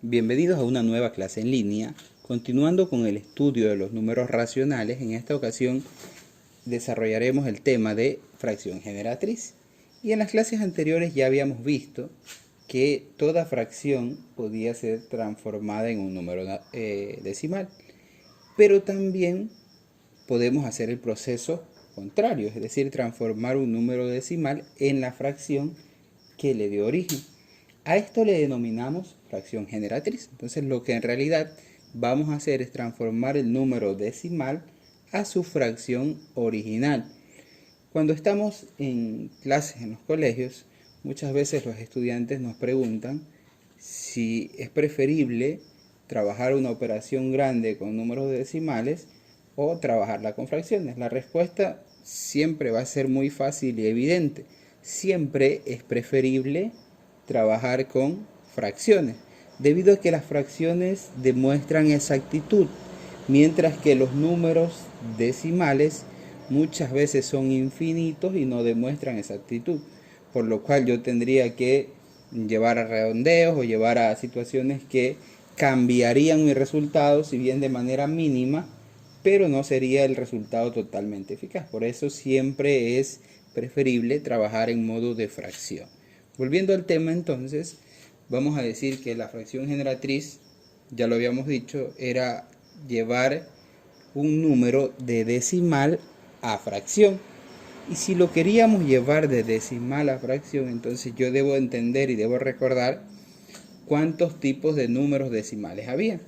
Bienvenidos a una nueva clase en línea, continuando con el estudio de los números racionales. En esta ocasión desarrollaremos el tema de fracción generatriz. Y en las clases anteriores ya habíamos visto que toda fracción podía ser transformada en un número decimal, pero también podemos hacer el proceso contrario, es decir, transformar un número decimal en la fracción que le dio origen. A esto le denominamos fracción generatriz. Entonces lo que en realidad vamos a hacer es transformar el número decimal a su fracción original. Cuando estamos en clases en los colegios, muchas veces los estudiantes nos preguntan si es preferible trabajar una operación grande con números decimales o trabajarla con fracciones. La respuesta siempre va a ser muy fácil y evidente. Siempre es preferible trabajar con fracciones, debido a que las fracciones demuestran exactitud, mientras que los números decimales muchas veces son infinitos y no demuestran exactitud, por lo cual yo tendría que llevar a redondeos o llevar a situaciones que cambiarían mi resultado, si bien de manera mínima, pero no sería el resultado totalmente eficaz. Por eso siempre es preferible trabajar en modo de fracción. Volviendo al tema, entonces, vamos a decir que la fracción generatriz, ya lo habíamos dicho, era llevar un número de decimal a fracción. Y si lo queríamos llevar de decimal a fracción, entonces yo debo entender y debo recordar cuántos tipos de números decimales había.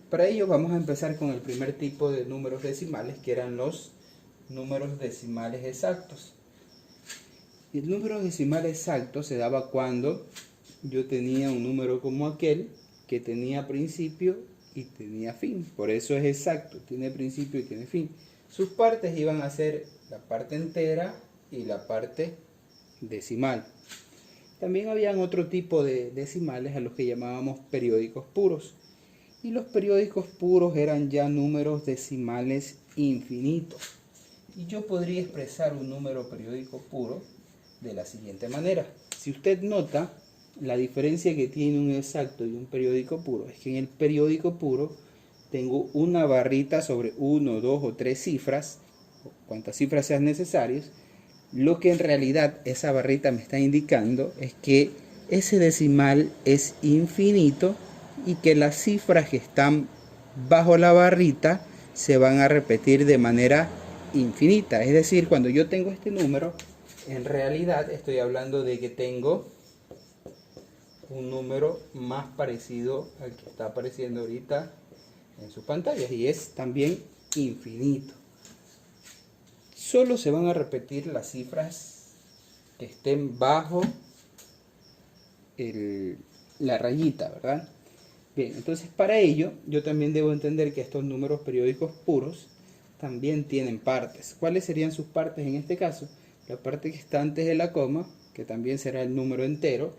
Para ello vamos a empezar con el primer tipo de números decimales, que eran los números decimales exactos. El número decimal exacto se daba cuando yo tenía un número como aquel que tenía principio y tenía fin. Por eso es exacto, tiene principio y tiene fin. Sus partes iban a ser la parte entera y la parte decimal. También habían otro tipo de decimales a los que llamábamos periódicos puros. Y los periódicos puros eran ya números decimales infinitos. Y yo podría expresar un número periódico puro de la siguiente manera. Si usted nota, la diferencia que tiene un exacto y un periódico puro es que en el periódico puro tengo una barrita sobre 1, 2 o 3 cifras, cuantas cifras sean necesarias. Lo que en realidad esa barrita me está indicando es que ese decimal es infinito y que las cifras que están bajo la barrita se van a repetir de manera infinita. Es decir, cuando yo tengo este número, en realidad estoy hablando de que tengo un número más parecido al que está apareciendo ahorita en sus pantallas, y es también infinito. Solo se van a repetir las cifras que estén bajo la rayita, ¿verdad? Bien, entonces para ello yo también debo entender que estos números periódicos puros también tienen partes. ¿Cuáles serían sus partes en este caso? La parte que está antes de la coma, que también será el número entero,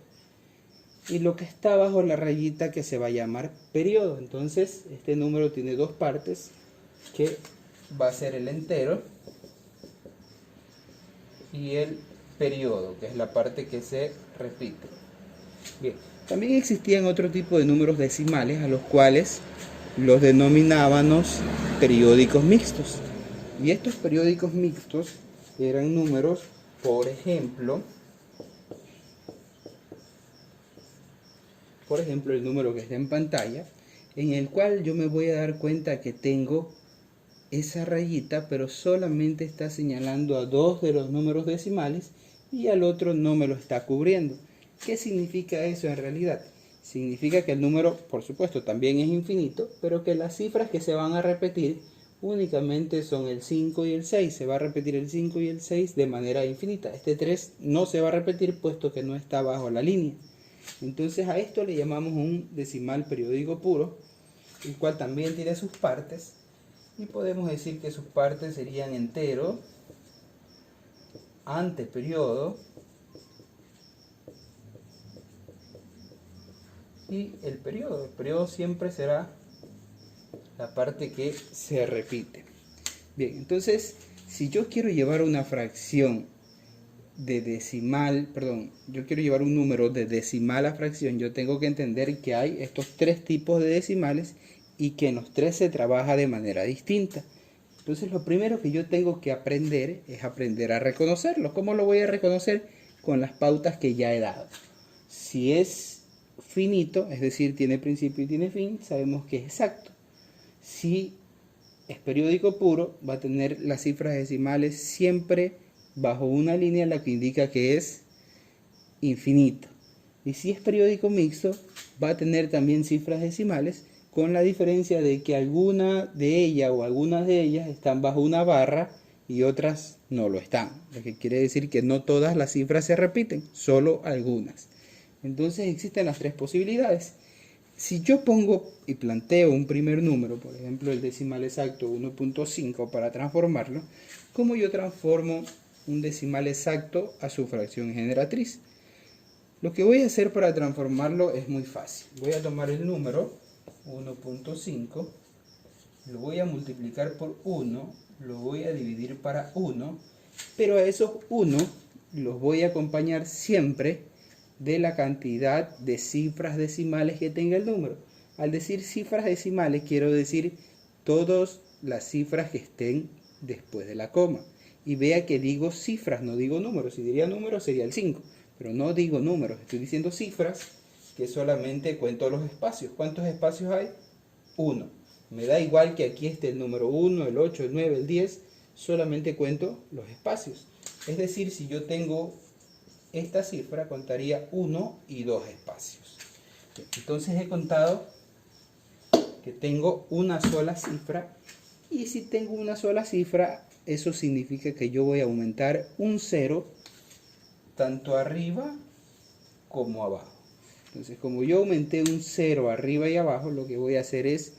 y lo que está bajo la rayita, que se va a llamar periodo. Entonces este número tiene dos partes, que va a ser el entero y el periodo, que es la parte que se repite. Bien, también existían otro tipo de números decimales a los cuales los denominábamos periódicos mixtos. Y estos periódicos mixtos eran números, por ejemplo, el número que está en pantalla, en el cual yo me voy a dar cuenta que tengo esa rayita, pero solamente está señalando a dos de los números decimales y al otro no me lo está cubriendo. ¿Qué significa eso en realidad? Significa que el número, por supuesto, también es infinito, pero que las cifras que se van a repetir únicamente son el 5 y el 6. Se va a repetir el 5 y el 6 de manera infinita. Este 3 no se va a repetir puesto que no está bajo la línea. Entonces a esto le llamamos un decimal periódico puro, el cual también tiene sus partes. Y podemos decir que sus partes serían entero, anteperiodo y el periodo. El periodo siempre será la parte que se repite. Bien, entonces, si yo quiero llevar una fracción de decimal, perdón, yo quiero llevar un número de decimal a fracción, yo tengo que entender que hay estos tres tipos de decimales y que en los tres se trabaja de manera distinta. Entonces lo primero que yo tengo que aprender es aprender a reconocerlo. ¿Cómo lo voy a reconocer? Con las pautas que ya he dado. Si es finito, es decir, tiene principio y tiene fin, sabemos que es exacto. Si es periódico puro, va a tener las cifras decimales siempre bajo una línea, la que indica que es infinito. Y si es periódico mixto, va a tener también cifras decimales, con la diferencia de que alguna de ellas o algunas de ellas están bajo una barra y otras no lo están. Lo que quiere decir que no todas las cifras se repiten, solo algunas. Entonces existen las tres posibilidades. Si yo pongo y planteo un primer número, por ejemplo el decimal exacto 1.5 para transformarlo, ¿cómo yo transformo un decimal exacto a su fracción generatriz? Lo que voy a hacer para transformarlo es muy fácil. Voy a tomar el número 1.5, lo voy a multiplicar por 1, lo voy a dividir para 1, pero a esos 1 los voy a acompañar siempre de la cantidad de cifras decimales que tenga el número. Al decir cifras decimales quiero decir todas las cifras que estén después de la coma. Y vea que digo cifras, no digo números. Si diría números sería el 5, pero no digo números, estoy diciendo cifras, que solamente cuento los espacios. ¿Cuántos espacios hay? 1. Me da igual que aquí esté el número 1, el 8, el 9, el 10, solamente cuento los espacios. Es decir, si yo tengo esta cifra, contaría 1 y 2 espacios. Entonces he contado que tengo una sola cifra, y si tengo una sola cifra, eso significa que yo voy a aumentar un 0 tanto arriba como abajo. Entonces, como yo aumenté un 0 arriba y abajo, lo que voy a hacer es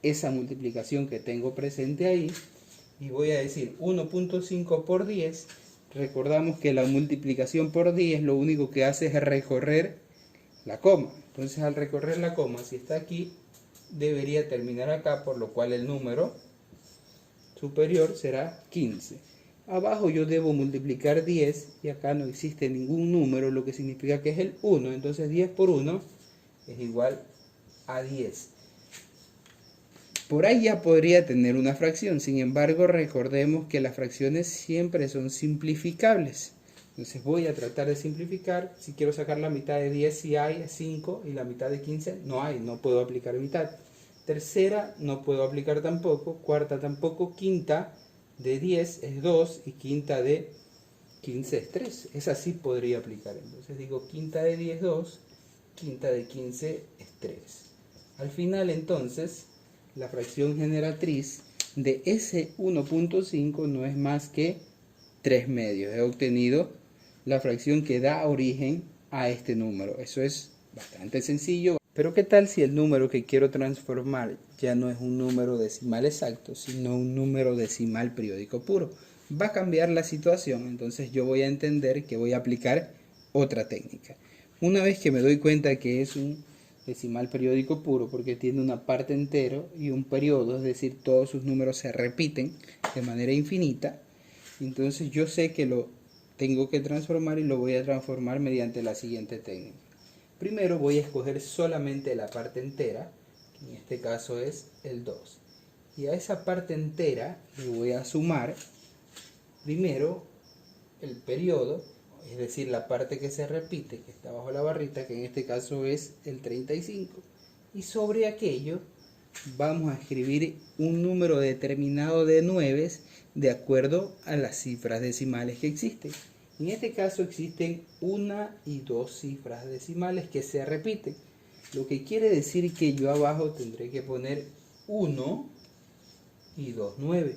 esa multiplicación que tengo presente ahí, y voy a decir 1.5 por 10. Recordamos que la multiplicación por 10 lo único que hace es recorrer la coma. Entonces, al recorrer la coma, si está aquí, debería terminar acá, por lo cual el número superior será 15. Abajo yo debo multiplicar 10 y acá no existe ningún número, lo que significa que es el 1. Entonces 10 por 1 es igual a 10. Por ahí ya podría tener una fracción, sin embargo recordemos que las fracciones siempre son simplificables. Entonces voy a tratar de simplificar. Si quiero sacar la mitad de 10, si hay, es 5, y la mitad de 15 no hay, no puedo aplicar mitad. Tercera no puedo aplicar tampoco, cuarta tampoco, quinta de 10 es 2 y quinta de 15 es 3. Esa sí podría aplicar. Entonces digo quinta de 10 2, quinta de 15 es 3. Al final entonces la fracción generatriz de ese 1.5 no es más que 3 medios. He obtenido la fracción que da origen a este número. Eso es bastante sencillo. Pero ¿qué tal si el número que quiero transformar ya no es un número decimal exacto, sino un número decimal periódico puro? Va a cambiar la situación, entonces yo voy a entender que voy a aplicar otra técnica. Una vez que me doy cuenta que es un decimal periódico puro, porque tiene una parte entera y un periodo, es decir, todos sus números se repiten de manera infinita, entonces yo sé que lo tengo que transformar, y lo voy a transformar mediante la siguiente técnica. Primero voy a escoger solamente la parte entera, que en este caso es el 2. Y a esa parte entera le voy a sumar primero el periodo, es decir, la parte que se repite, que está bajo la barrita, que en este caso es el 35. Y sobre aquello vamos a escribir un número determinado de 9 de acuerdo a las cifras decimales que existen. En este caso existen una y dos cifras decimales que se repiten, lo que quiere decir que yo abajo tendré que poner 1 y 2, 9.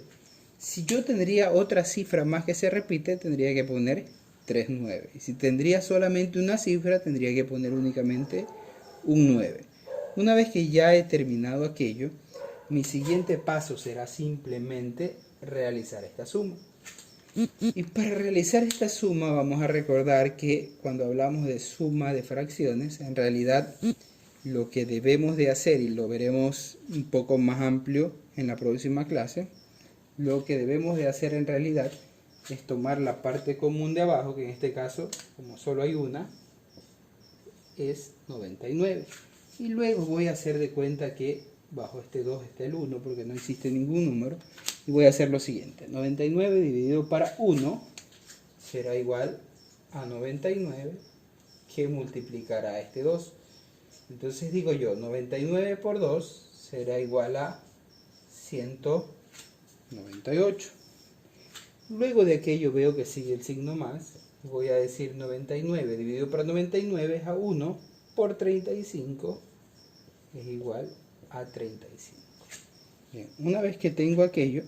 Si yo tendría otra cifra más que se repite, tendría que poner 3, 9. Y si tendría solamente una cifra, tendría que poner únicamente un 9. Una vez que ya he terminado aquello, mi siguiente paso será simplemente realizar esta suma. Y para realizar esta suma vamos a recordar que cuando hablamos de suma de fracciones, en realidad lo que debemos de hacer, y lo veremos un poco más amplio en la próxima clase, lo que debemos de hacer en realidad es tomar la parte común de abajo, que en este caso, como solo hay una, es 99. Y luego voy a hacer de cuenta que bajo este 2 está el 1, porque no existe ningún número. Y voy a hacer lo siguiente. 99 dividido para 1 será igual a 99, que multiplicará este 2. Entonces digo yo, 99 por 2 será igual a 198. Luego de aquello veo que sigue el signo más. Voy a decir 99 dividido por 99 es a 1 por 35 es igual a 35. Bien, una vez que tengo aquello,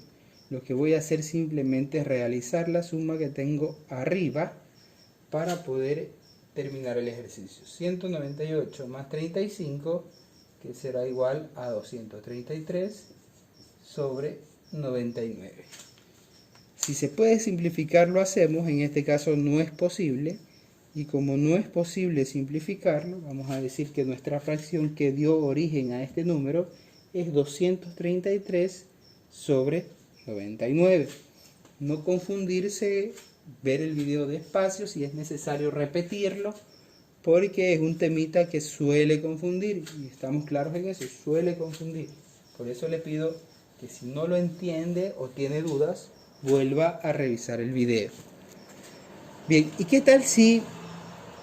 lo que voy a hacer simplemente es realizar la suma que tengo arriba para poder terminar el ejercicio. 198 más 35, que será igual a 233 sobre 99. Si se puede simplificar, lo hacemos. En este caso no es posible. Y como no es posible simplificarlo, vamos a decir que nuestra fracción que dio origen a este número es 233 sobre 99. No confundirse, ver el video despacio, si es necesario repetirlo, porque es un temita que suele confundir, y estamos claros en eso, suele confundir. Por eso le pido que si no lo entiende o tiene dudas, vuelva a revisar el video. Bien, ¿y qué tal si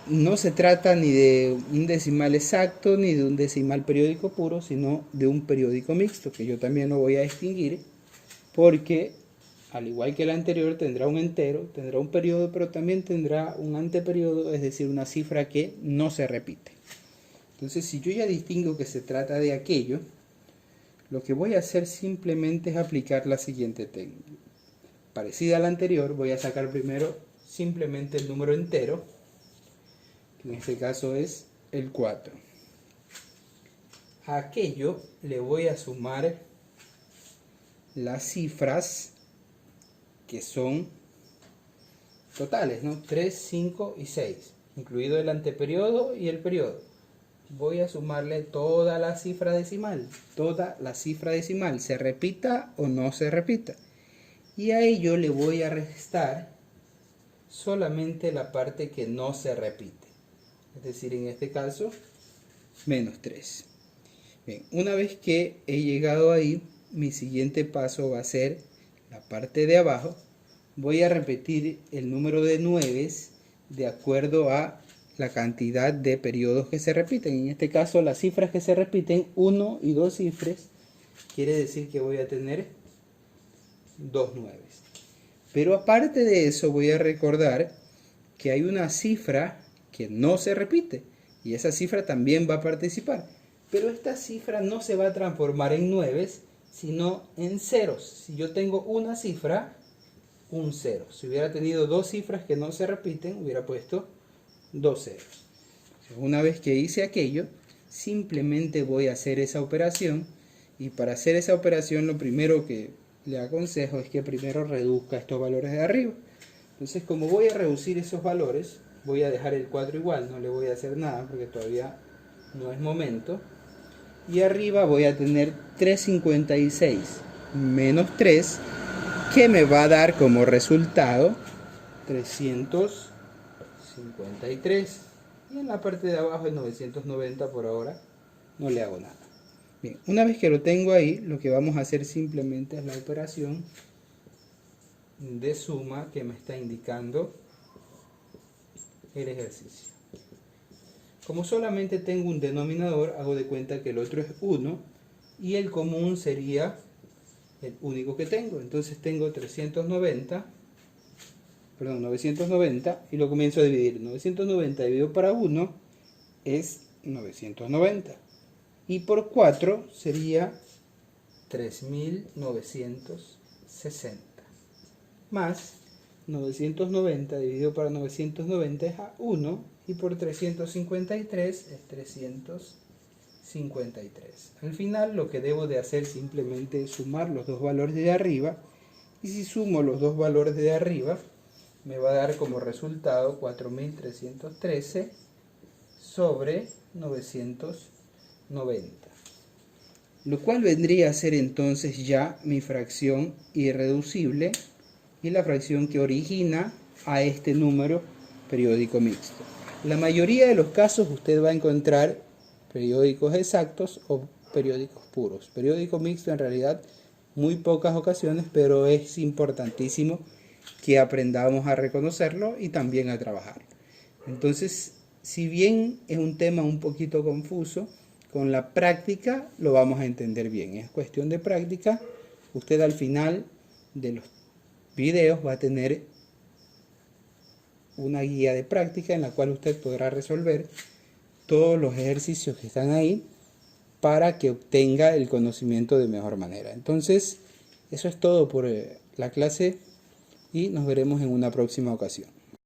no se trata ni de un decimal exacto ni de un decimal periódico puro, sino de un periódico mixto, que yo también lo voy a distinguir, porque al igual que el anterior tendrá un entero, tendrá un periodo, pero también tendrá un anteperiodo, es decir, una cifra que no se repite. Entonces, si yo ya distingo que se trata de aquello, lo que voy a hacer simplemente es aplicar la siguiente técnica. Parecida a la anterior, voy a sacar primero simplemente el número entero, que en este caso es el 4. A aquello le voy a sumar las cifras que son totales, ¿no? 3, 5 y 6, incluido el anteperiodo y el periodo. Voy a sumarle toda la cifra decimal, se repita o no se repita. Y a ello le voy a restar solamente la parte que no se repite. Es decir, en este caso, menos 3. Bien, una vez que he llegado ahí, mi siguiente paso va a ser la parte de abajo. Voy a repetir el número de 9 de acuerdo a la cantidad de periodos que se repiten. En este caso, las cifras que se repiten, 1 y 2 cifras, quiere decir que voy a tener 2 9. Pero aparte de eso, voy a recordar que hay una cifra que no se repite, y esa cifra también va a participar. Pero esta cifra no se va a transformar en 9, sino en ceros. Si yo tengo una cifra, un 0. Si hubiera tenido dos cifras que no se repiten, hubiera puesto 2 ceros. Una vez que hice aquello, simplemente voy a hacer esa operación. Y para hacer esa operación, lo primero que le aconsejo es que primero reduzca estos valores de arriba. Entonces, como voy a reducir esos valores, voy a dejar el 4 igual, no le voy a hacer nada porque todavía no es momento. Y arriba voy a tener 356 menos 3, que me va a dar como resultado 353. Y en la parte de abajo el 990, por ahora no le hago nada. Bien, una vez que lo tengo ahí, lo que vamos a hacer simplemente es la operación de suma que me está indicando el ejercicio. Como solamente tengo un denominador, hago de cuenta que el otro es 1 y el común sería el único que tengo. Entonces tengo 990 y lo comienzo a dividir. 990 dividido para 1 es 990. Y por 4 sería 3960. Más 990 dividido para 990 es a 1. Y por 353 es 353. Al final lo que debo de hacer simplemente es sumar los dos valores de arriba. Y si sumo los dos valores de arriba, me va a dar como resultado 4313 sobre 990. Lo cual vendría a ser entonces ya mi fracción irreducible, y la fracción que origina a este número periódico mixto. La mayoría de los casos usted va a encontrar periódicos exactos o periódicos puros. Periódico mixto en realidad muy pocas ocasiones, pero es importantísimo que aprendamos a reconocerlo y también a trabajarlo. Entonces, si bien es un tema un poquito confuso, con la práctica lo vamos a entender bien. Es cuestión de práctica. Usted al final de los videos va a tener una guía de práctica en la cual usted podrá resolver todos los ejercicios que están ahí para que obtenga el conocimiento de mejor manera. Entonces, eso es todo por la clase y nos veremos en una próxima ocasión.